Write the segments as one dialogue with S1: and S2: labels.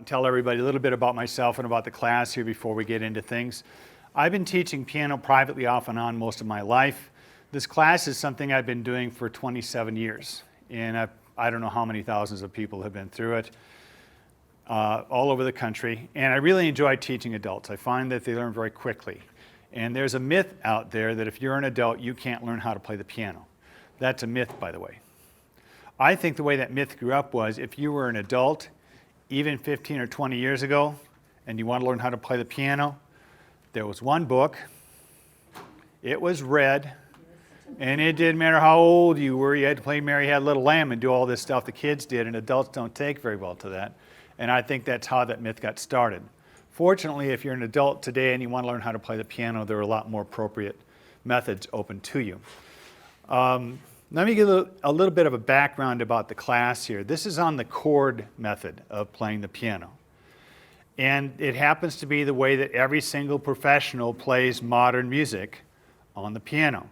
S1: tell everybody a little bit about myself and about the class here before we get into things. I've been teaching piano privately off and on most of my life. This class is something I've been doing for 27 years, and I don't know how many thousands of people have been through it all over the country, and I really enjoy teaching adults. I find that they learn very quickly, and there's a myth out there that if you're an adult, you can't learn how to play the piano. That's a myth, by the way. I think the way that myth grew up was if you were an adult, even 15 or 20 years ago, and you want to learn how to play the piano, there was one book, it was read, and it didn't matter how old you were, you had to play Mary Had a Little Lamb and do all this stuff the kids did, and adults don't take very well to that. And I think that's how that myth got started. Fortunately, if you're an adult today and you want to learn how to play the piano, there are a lot more appropriate methods open to you. Let me give a little bit of a background about the class here. This is on the chord method of playing the piano. And it happens to be the way that every single professional plays modern music on the piano.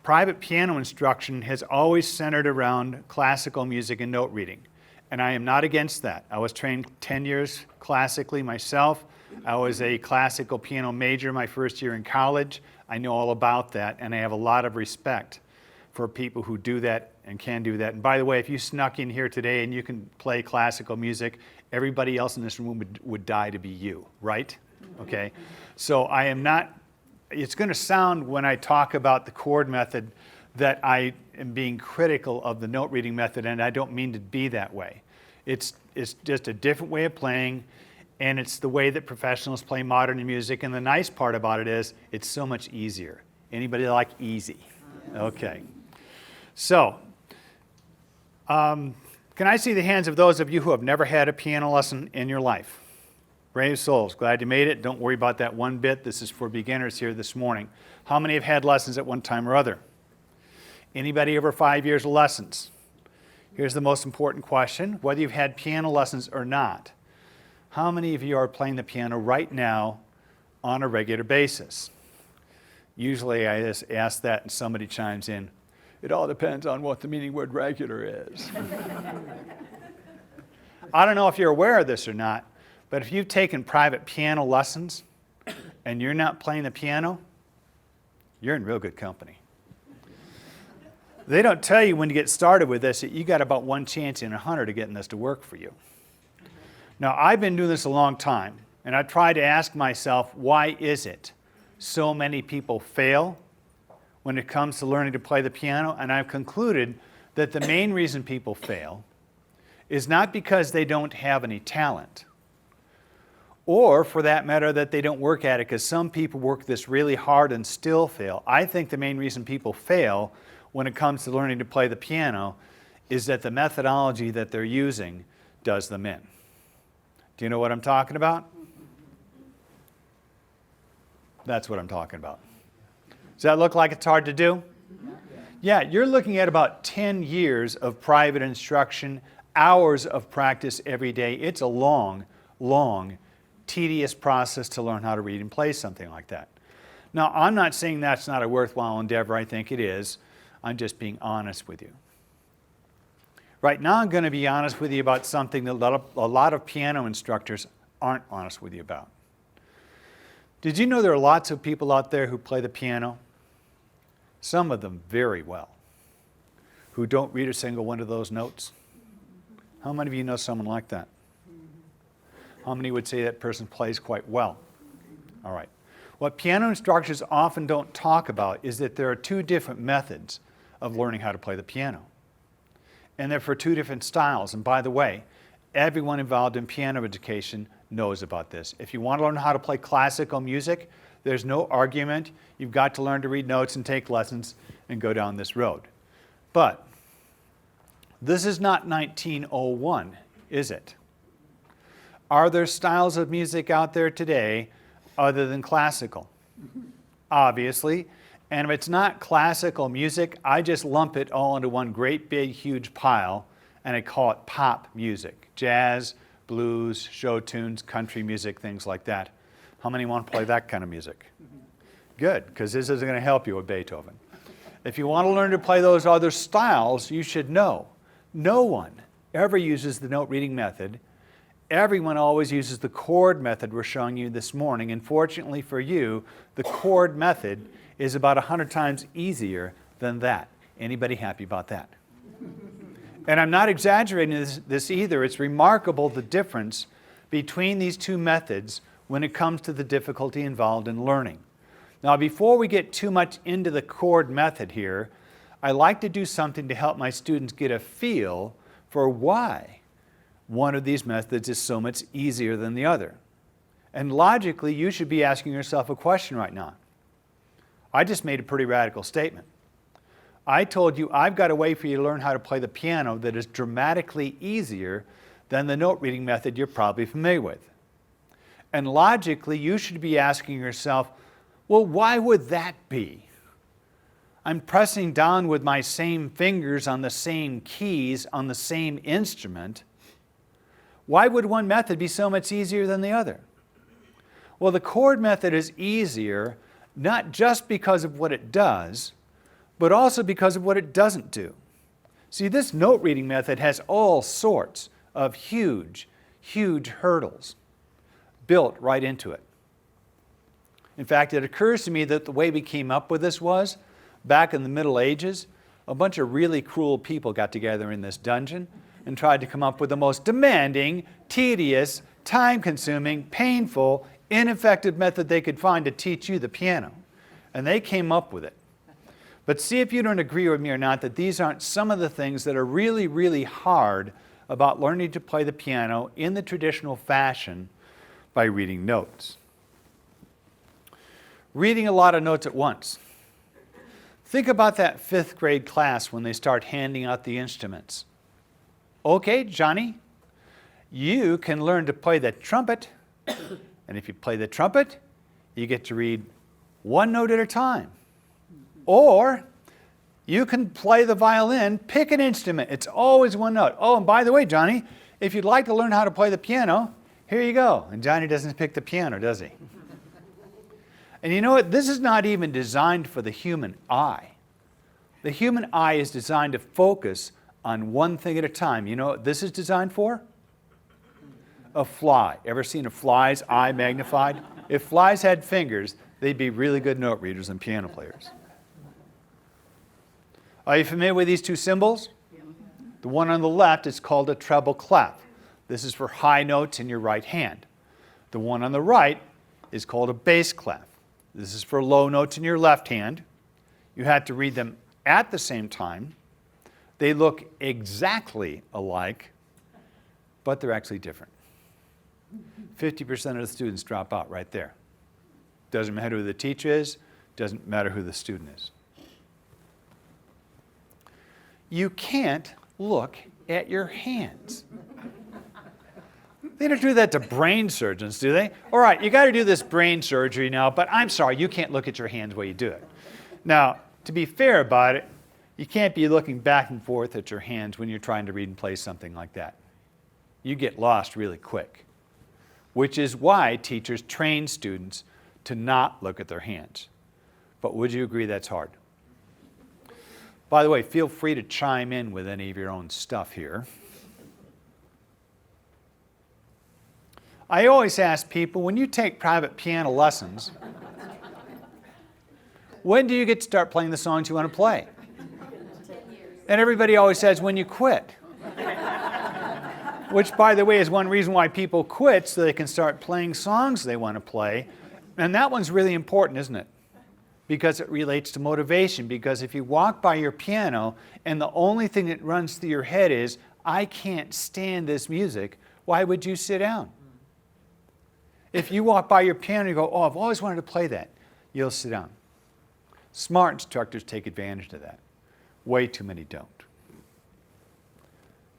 S1: Private piano instruction has always centered around classical music and note reading. And I am not against that. I was trained 10 years classically myself. I was a classical piano major my first year in college. I know all about that, and I have a lot of respect for people who do that and can do that. And by the way, if you snuck in here today and you can play classical music, everybody else in this room would die to be you, right? Okay? So I am not, it's going to sound when I talk about the chord method that I am being critical of the note reading method, and I don't mean to be that way. It's just a different way of playing, and it's the way that professionals play modern music, and the nice part about it is it's so much easier. Anybody like easy? Okay. So, can I see the hands of those of you who have never had a piano lesson in your life? Brave souls, glad you made it. Don't worry about that one bit. This is for beginners here this morning. How many have had lessons at one time or other? Anybody over 5 years of lessons? Here's the most important question, whether you've had piano lessons or not. How many of you are playing the piano right now on a regular basis? Usually I just ask that and somebody chimes in, it all depends on what the meaning word regular is. I don't know if you're aware of this or not, but if you've taken private piano lessons and you're not playing the piano, you're in real good company. They don't tell you when you get started with this that you got about one chance in 100 of getting this to work for you. Now, I've been doing this a long time, and I try to ask myself, why is it so many people fail when it comes to learning to play the piano? And I've concluded that the main reason people fail is not because they don't have any talent, or for that matter, that they don't work at it, because some people work this really hard and still fail. I think the main reason people fail when it comes to learning to play the piano is that the methodology that they're using does them in. Do you know what I'm talking about? That's what I'm talking about. Does that look like it's hard to do? Yeah, you're looking at about 10 years of private instruction, hours of practice every day. It's a long, long, tedious process to learn how to read and play something like that. Now, I'm not saying that's not a worthwhile endeavor. I think it is. I'm just being honest with you. Right now, I'm going to be honest with you about something that a lot of piano instructors aren't honest with you about. Did you know there are lots of people out there who play the piano? Some of them very well, who don't read a single one of those notes. How many of you know someone like that? How many would say that person plays quite well? All right. What piano instructors often don't talk about is that there are two different methods of learning how to play the piano. And they're for two different styles. And by the way, everyone involved in piano education knows about this. If you want to learn how to play classical music, there's no argument. You've got to learn to read notes and take lessons and go down this road. But this is not 1901, is it? Are there styles of music out there today other than classical? Obviously. And if it's not classical music, I just lump it all into one great big huge pile and I call it pop music. Jazz, blues, show tunes, country music, things like that. How many want to play that kind of music? Good, because this isn't going to help you with Beethoven. If you want to learn to play those other styles, you should know. No one ever uses the note reading method everyone always uses the chord method we're showing you this morning. And fortunately for you, the chord method is about 100 times easier than that. Anybody happy about that? And I'm not exaggerating this either. It's remarkable the difference between these two methods when it comes to the difficulty involved in learning. Now, before we get too much into the chord method here, I like to do something to help my students get a feel for why one of these methods is so much easier than the other. And logically, you should be asking yourself a question right now. I just made a pretty radical statement. I told you I've got a way for you to learn how to play the piano that is dramatically easier than the note reading method you're probably familiar with. And logically, you should be asking yourself, well, why would that be? I'm pressing down with my same fingers on the same keys on the same instrument. Why would one method be so much easier than the other? Well, the chord method is easier not just because of what it does, but also because of what it doesn't do. See, this note reading method has all sorts of huge, huge hurdles built right into it. In fact, it occurs to me that the way we came up with this was, back in the Middle Ages, a bunch of really cruel people got together in this dungeon and tried to come up with the most demanding, tedious, time-consuming, painful, ineffective method they could find to teach you the piano. And they came up with it. But see if you don't agree with me or not that these aren't some of the things that are really, really hard about learning to play the piano in the traditional fashion by reading notes. Reading a lot of notes at once. Think about that 5th grade class when they start handing out the instruments. Okay, Johnny, you can learn to play the trumpet, and if you play the trumpet, you get to read one note at a time. Or you can play the violin, pick an instrument. It's always one note. Oh, and by the way, Johnny, if you'd like to learn how to play the piano, here you go. And Johnny doesn't pick the piano, does he? And you know what? This is not even designed for the human eye. The human eye is designed to focus on one thing at a time. You know what this is designed for? A fly. Ever seen a fly's eye magnified? If flies had fingers, they'd be really good note readers and piano players. Are you familiar with these two symbols? The one on the left is called a treble clef. This is for high notes in your right hand. The one on the right is called a bass clef. This is for low notes in your left hand. You have to read them at the same time. They look exactly alike, but they're actually different. 50% of the students drop out right there. Doesn't matter who the teacher is, doesn't matter who the student is. You can't look at your hands. They don't do that to brain surgeons, do they? All right, you got to do this brain surgery now, but I'm sorry, you can't look at your hands while you do it. Now, to be fair about it, you can't be looking back and forth at your hands when you're trying to read and play something like that. You get lost really quick, which is why teachers train students to not look at their hands. But would you agree that's hard? By the way, feel free to chime in with any of your own stuff here. I always ask people, when you take private piano lessons, when do you get to start playing the songs you want to play?
S2: 10 years.
S1: And everybody always says, when you quit. Which, by the way, is one reason why people quit, so they can start playing songs they want to play. And that one's really important, isn't it? Because it relates to motivation. Because if you walk by your piano and the only thing that runs through your head is, I can't stand this music, why would you sit down? If you walk by your piano and you go, oh, I've always wanted to play that, you'll sit down. Smart instructors take advantage of that. Way too many don't.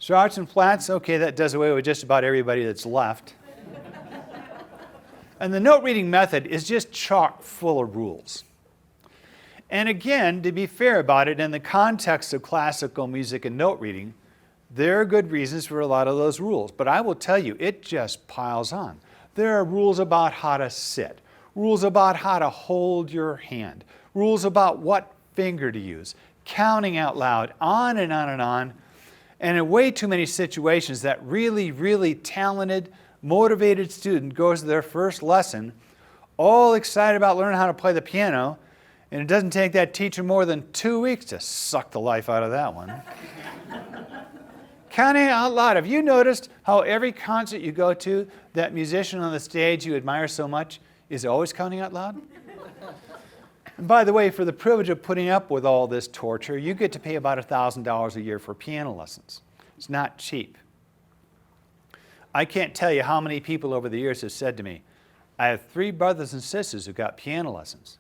S1: Starts and flats, okay, that does away with just about everybody that's left. And the note reading method is just chock full of rules. And again, to be fair about it, in the context of classical music and note reading, there are good reasons for a lot of those rules. But I will tell you, it just piles on. There are rules about how to sit, rules about how to hold your hand, rules about what finger to use, counting out loud, on and on and on. And in way too many situations that really, really talented, motivated student goes to their first lesson, all excited about learning how to play the piano, and it doesn't take that teacher more than 2 weeks to suck the life out of that one. Counting out loud, have you noticed how every concert you go to, that musician on the stage you admire so much is always counting out loud? And by the way, for the privilege of putting up with all this torture, you get to pay about $1,000 a year for piano lessons. It's not cheap. I can't tell you how many people over the years have said to me, I have 3 brothers and sisters who got piano lessons,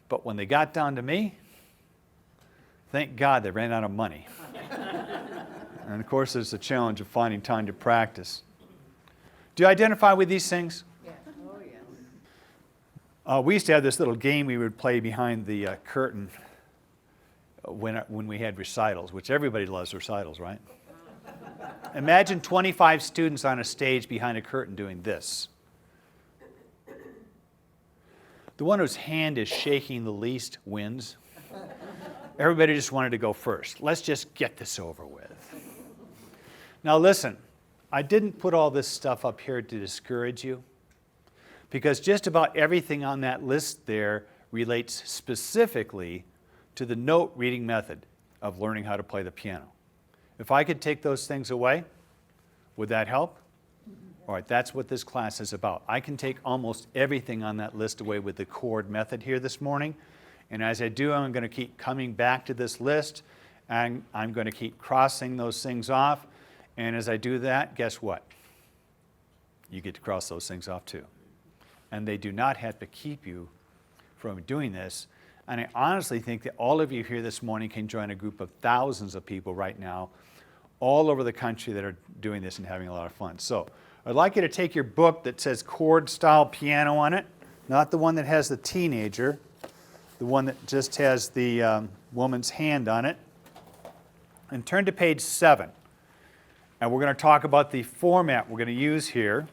S1: but when they got down to me, thank God they ran out of money. And of course, there's the challenge of finding time to practice. Do you identify with these things?
S2: Yeah. Oh, yeah.
S1: We used to have this little game we would play behind the curtain when we had recitals, which everybody loves recitals, right? Imagine 25 students on a stage behind a curtain doing this. The one whose hand is shaking the least wins. Everybody just wanted to go first. Let's just get this over with. Now listen, I didn't put all this stuff up here to discourage you, because just about everything on that list there relates specifically to the note reading method of learning how to play the piano. If I could take those things away, would that help? All right, that's what this class is about. I can take almost everything on that list away with the chord method here this morning. And as I do, I'm going to keep coming back to this list, and I'm going to keep crossing those things off. And as I do that, guess what? You get to cross those things off too. And they do not have to keep you from doing this. And I honestly think that all of you here this morning can join a group of thousands of people right now all over the country that are doing this and having a lot of fun. So I'd like you to take your book that says Chord Style Piano on it, not the one that has the teenager, the one that just has the woman's hand on it, and turn to page 7. And we're going to talk about the format we're going to use here.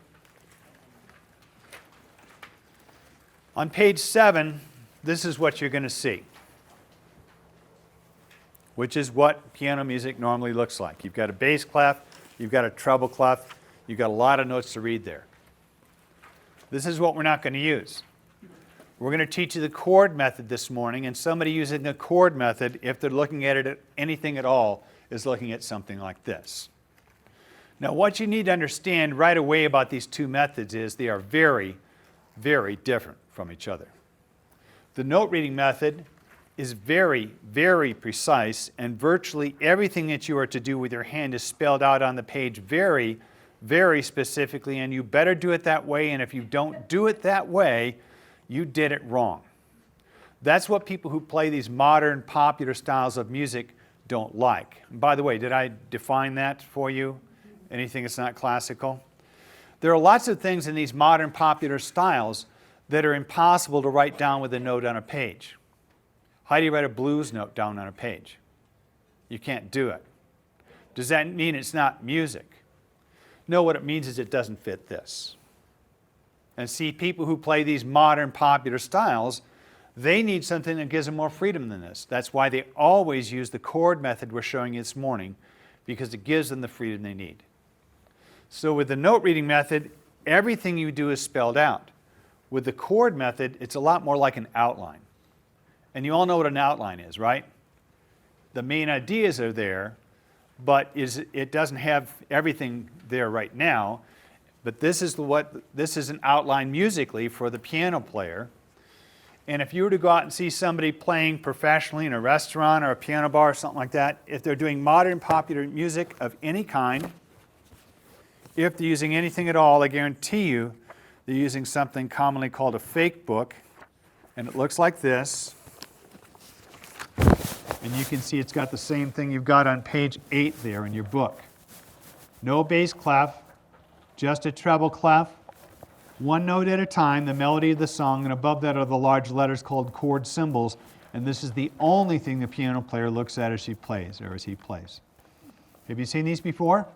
S1: On page 7, this is what you're going to see, which is what piano music normally looks like. You've got a bass clef, you've got a treble clef, you've got a lot of notes to read there. This is what we're not going to use. We're going to teach you the chord method this morning, and somebody using the chord method, if they're looking at it at anything at all, is looking at something like this. Now, what you need to understand right away about these two methods is they are very, very different from each other. The note reading method is very, very precise, and virtually everything that you are to do with your hand is spelled out on the page very, very specifically, and you better do it that way, and if you don't do it that way, you did it wrong. That's what people who play these modern, popular styles of music don't like. And by the way, did I define that for you? Anything that's not classical? There are lots of things in these modern, popular styles that are impossible to write down with a note on a page. How do you write a blues note down on a page? You can't do it. Does that mean it's not music? No, what it means is it doesn't fit this. And see, people who play these modern, popular styles, they need something that gives them more freedom than this. That's why they always use the chord method we're showing you this morning, because it gives them the freedom they need. So with the note reading method, everything you do is spelled out. With the chord method, it's a lot more like an outline. And you all know what an outline is, right? The main ideas are there, but it doesn't have everything there right now. But this is an outline musically for the piano player. And if you were to go out and see somebody playing professionally in a restaurant or a piano bar or something like that, if they're doing modern popular music of any kind, if they're using anything at all, I guarantee you they're using something commonly called a fake book. And it looks like this. And you can see it's got the same thing you've got on page 8 there in your book. No bass clef, just a treble clef, one note at a time, the melody of the song, and above that are the large letters called chord symbols. And this is the only thing the piano player looks at as she plays, or as he plays. Have you seen these before?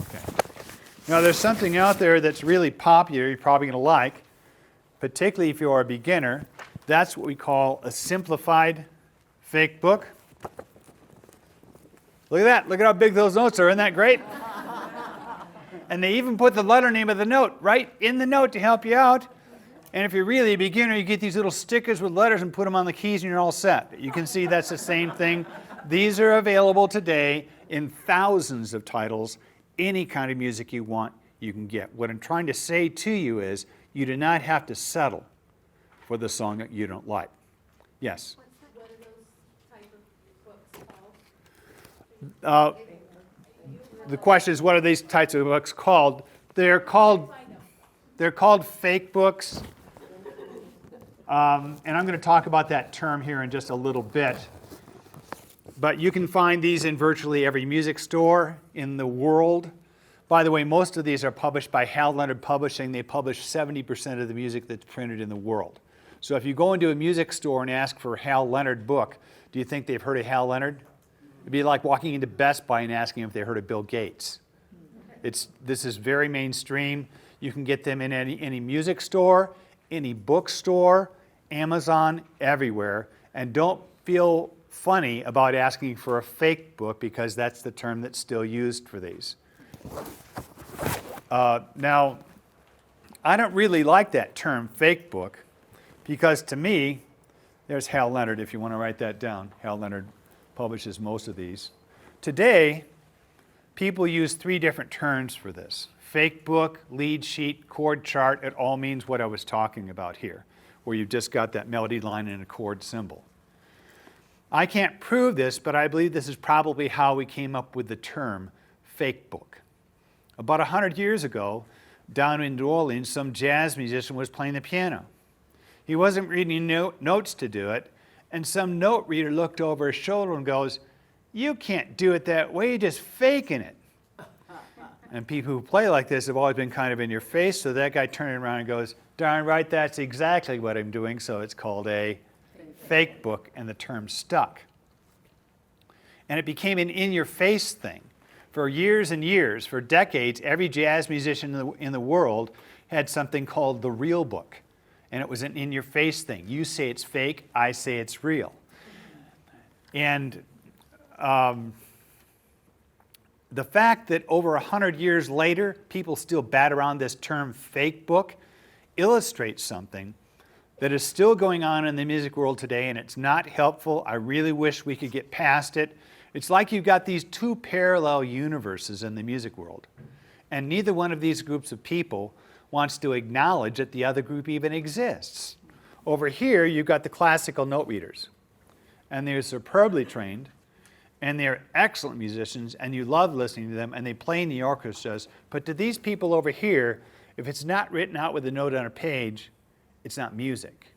S1: Okay. Now there's something out there that's really popular you're probably going to like, particularly if you're a beginner. That's what we call a simplified fake book. Look at that. Look at how big those notes are. Isn't that great? And they even put the letter name of the note right in the note to help you out. And if you're really a beginner, you get these little stickers with letters and put them on the keys and you're all set. You can see that's the same thing. These are available today in thousands of titles. Any kind of music you want, you can get. What I'm trying to say to you is you do not have to settle for the song that you don't like. Yes?
S3: What are those type of books called?
S1: The question is, what are these types of books called? They're called fake books. And I'm going to talk about that term here in just a little bit. But you can find these in virtually every music store in the world. By the way, most of these are published by Hal Leonard Publishing. They publish 70% of the music that's printed in the world. So if you go into a music store and ask for a Hal Leonard book, do you think they've heard of Hal Leonard? It'd be like walking into Best Buy and asking if they heard of Bill Gates. This is very mainstream. You can get them in any music store, any bookstore, Amazon, everywhere. And don't feel funny about asking for a fake book because that's the term that's still used for these. Now, I don't really like that term, fake book, because to me, there's Hal Leonard, if you want to write that down. Hal Leonard publishes most of these. Today, people use 3 different terms for this. Fake book, lead sheet, chord chart, it all means what I was talking about here, where you've just got that melody line and a chord symbol. I can't prove this, but I believe this is probably how we came up with the term fake book. About 100 years ago, down in New Orleans, some jazz musician was playing the piano. He wasn't reading notes to do it, and some note reader looked over his shoulder and goes, "You can't do it that way, you're just faking it." And people who play like this have always been kind of in your face, so that guy turned around and goes, "Darn right, that's exactly what I'm doing," so it's called a fake book, and the term stuck. And it became an in-your-face thing. For years and years, for decades, every jazz musician in the world had something called the real book. And it was an in-your-face thing. You say it's fake, I say it's real. And the fact that over 100 years later, people still bat around this term fake book illustrates something that is still going on in the music world today, and it's not helpful. I really wish we could get past it. It's like you've got these 2 parallel universes in the music world, and neither one of these groups of people wants to acknowledge that the other group even exists. Over here, you've got the classical note readers, and they're superbly trained, and they're excellent musicians, and you love listening to them, and they play in the orchestras. But to these people over here, if it's not written out with a note on a page, it's not music.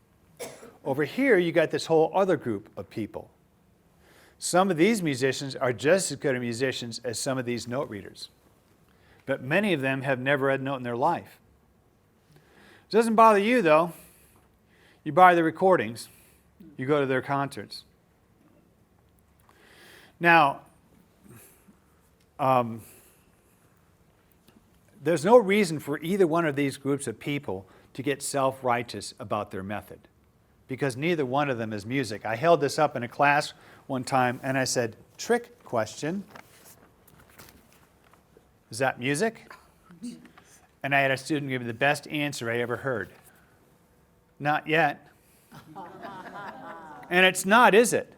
S1: Over here, you got this whole other group of people. Some of these musicians are just as good musicians as some of these note readers. But many of them have never read a note in their life. It doesn't bother you, though. You buy the recordings. You go to their concerts. Now, there's no reason for either one of these groups of people to get self-righteous about their method, because neither one of them is music. I held this up in a class one time and I said, "Trick question. Is that music?" And I had a student give me the best answer I ever heard. "Not yet." And it's not, is it?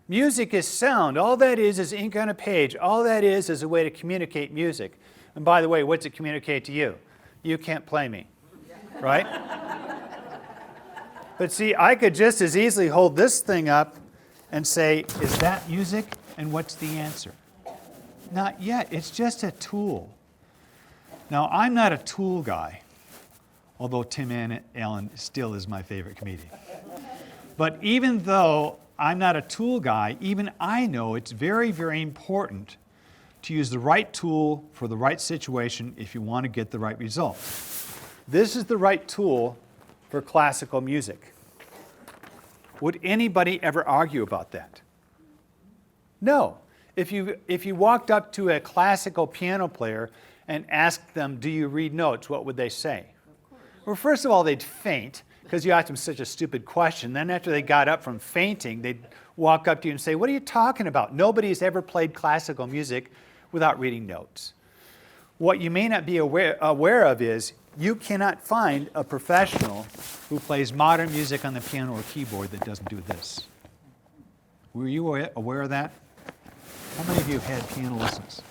S1: Music is sound. All that is ink on a page. All that is a way to communicate music. And by the way, what's it communicate to you? You can't play me, right? But see, I could just as easily hold this thing up and say, "Is that music?" And what's the answer? Not yet. It's just a tool. Now, I'm not a tool guy, although Tim Allen still is my favorite comedian. But even though I'm not a tool guy, even I know it's very, very important to use the right tool for the right situation if you want to get the right result. This is the right tool for classical music. Would anybody ever argue about that? No. If you walked up to a classical piano player and asked them, "Do you read notes?" what would they say? Well, first of all, they'd faint because you asked them such a stupid question. Then after they got up from fainting, they'd walk up to you and say, "What are you talking about? Nobody's ever played classical music without reading notes." What you may not be aware of is you cannot find a professional who plays modern music on the piano or keyboard that doesn't do this. Were you aware of that? How many of you had piano lessons?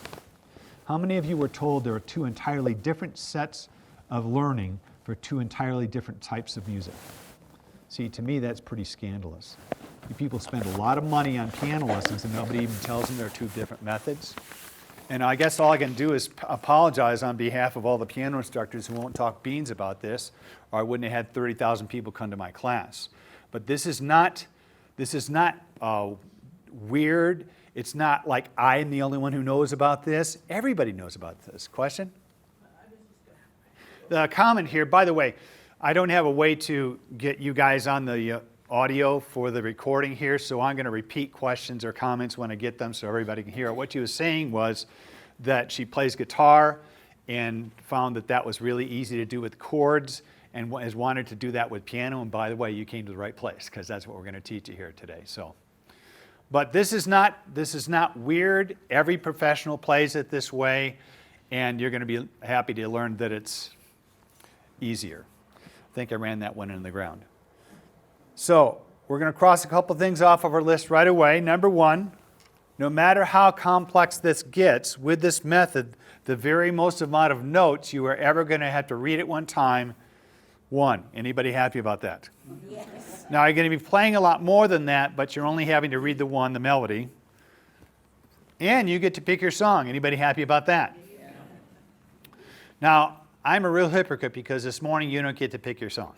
S1: How many of you were told there are two entirely different sets of learning for two entirely different types of music? See, to me, that's pretty scandalous. You people spend a lot of money on piano lessons and nobody even tells them there are two different methods. And I guess all I can do is apologize on behalf of all the piano instructors who won't talk beans about this, or I wouldn't have had 30,000 people come to my class. But this is not weird. It's not like I'm the only one who knows about this. Everybody knows about this. Question? The comment here, by the way, I don't have a way to get you guys on the audio for the recording here, so I'm going to repeat questions or comments when I get them so everybody can hear it. What she was saying was that she plays guitar and found that that was really easy to do with chords and has wanted to do that with piano. And by the way, you came to the right place because that's what we're going to teach you here today. So, but this is not weird. Every professional plays it this way, and you're going to be happy to learn that it's easier. I think I ran that one in the ground. So we're going to cross a couple things off of our list right away. Number one, no matter how complex this gets, with this method, the very most amount of notes you are ever going to have to read at one time, one. Anybody happy about that?
S2: Yes.
S1: Now you're going to be playing a lot more than that, but you're only having to read the one, the melody. And you get to pick your song. Anybody happy about that?
S2: Yeah.
S1: Now, I'm a real hypocrite because this morning you don't get to pick your song.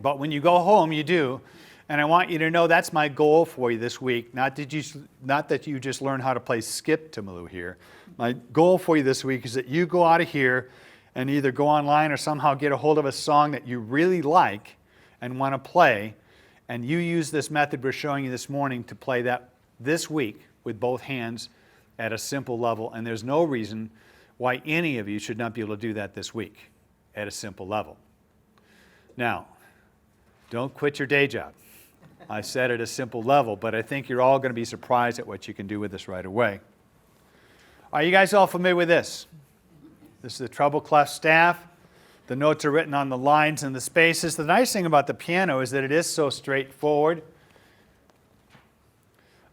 S1: But when you go home, you do. And I want you to know that's my goal for you this week. Not that you just learn how to play skip to Malou here. My goal for you this week is that you go out of here and either go online or somehow get a hold of a song that you really like and want to play. And you use this method we're showing you this morning to play that this week with both hands at a simple level. And there's no reason why any of you should not be able to do that this week at a simple level. Now, don't quit your day job. I said at a simple level, but I think you're all going to be surprised at what you can do with this right away. Are you guys all familiar with this? This is the treble clef staff. The notes are written on the lines and the spaces. The nice thing about the piano is that it is so straightforward.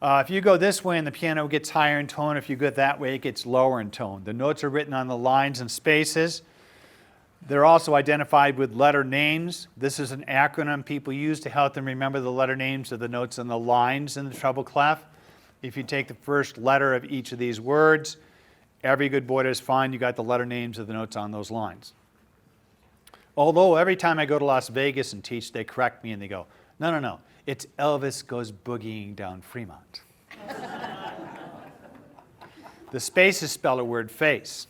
S1: If you go this way and the piano gets higher in tone, if you go that way it gets lower in tone. The notes are written on the lines and spaces. They're also identified with letter names. This is an acronym people use to help them remember the letter names of the notes on the lines in the treble clef. If you take the first letter of each of these words, every good boy does fine. You got the letter names of the notes on those lines. Although every time I go to Las Vegas and teach, they correct me and they go, no, it's Elvis Goes Boogieing Down Fremont. The spaces spell a word face.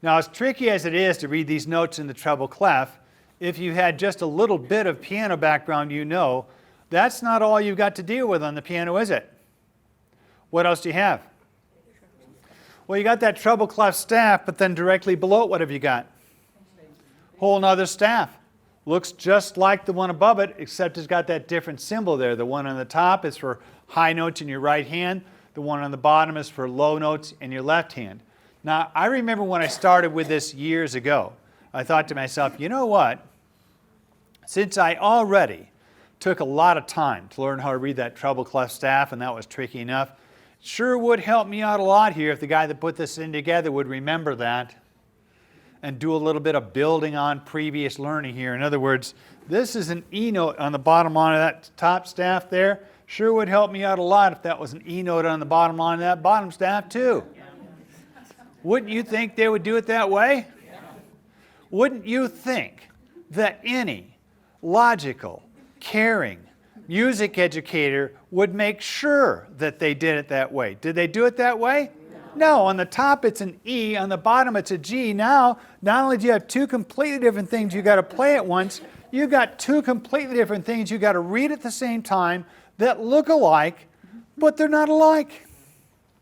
S1: Now, as tricky as it is to read these notes in the treble clef, if you had just a little bit of piano background, you know that's not all you've got to deal with on the piano, is it? What else do you have? Well, you got that treble clef staff, but then directly below it, what have you got? Whole nother staff. Looks just like the one above it, except it's got that different symbol there. The one on the top is for high notes in your right hand. The one on the bottom is for low notes in your left hand. Now, I remember when I started with this years ago, I thought to myself, you know what? Since I already took a lot of time to learn how to read that treble clef staff, and that was tricky enough, it sure would help me out a lot here if the guy that put this in together would remember that and do a little bit of building on previous learning here. In other words, this is an E note on the bottom line of that top staff there. Sure would help me out a lot if that was an E note on the bottom line of that bottom staff too. Wouldn't you think they would do it that way? Yeah. Wouldn't you think that any logical, caring music educator would make sure that they did it that way? Did they do it that way? No. On the top it's an E, on the bottom it's a G. Now, not only do you have two completely different things you got to play at once, you've got two completely different things you got to read at the same time that look alike, but they're not alike.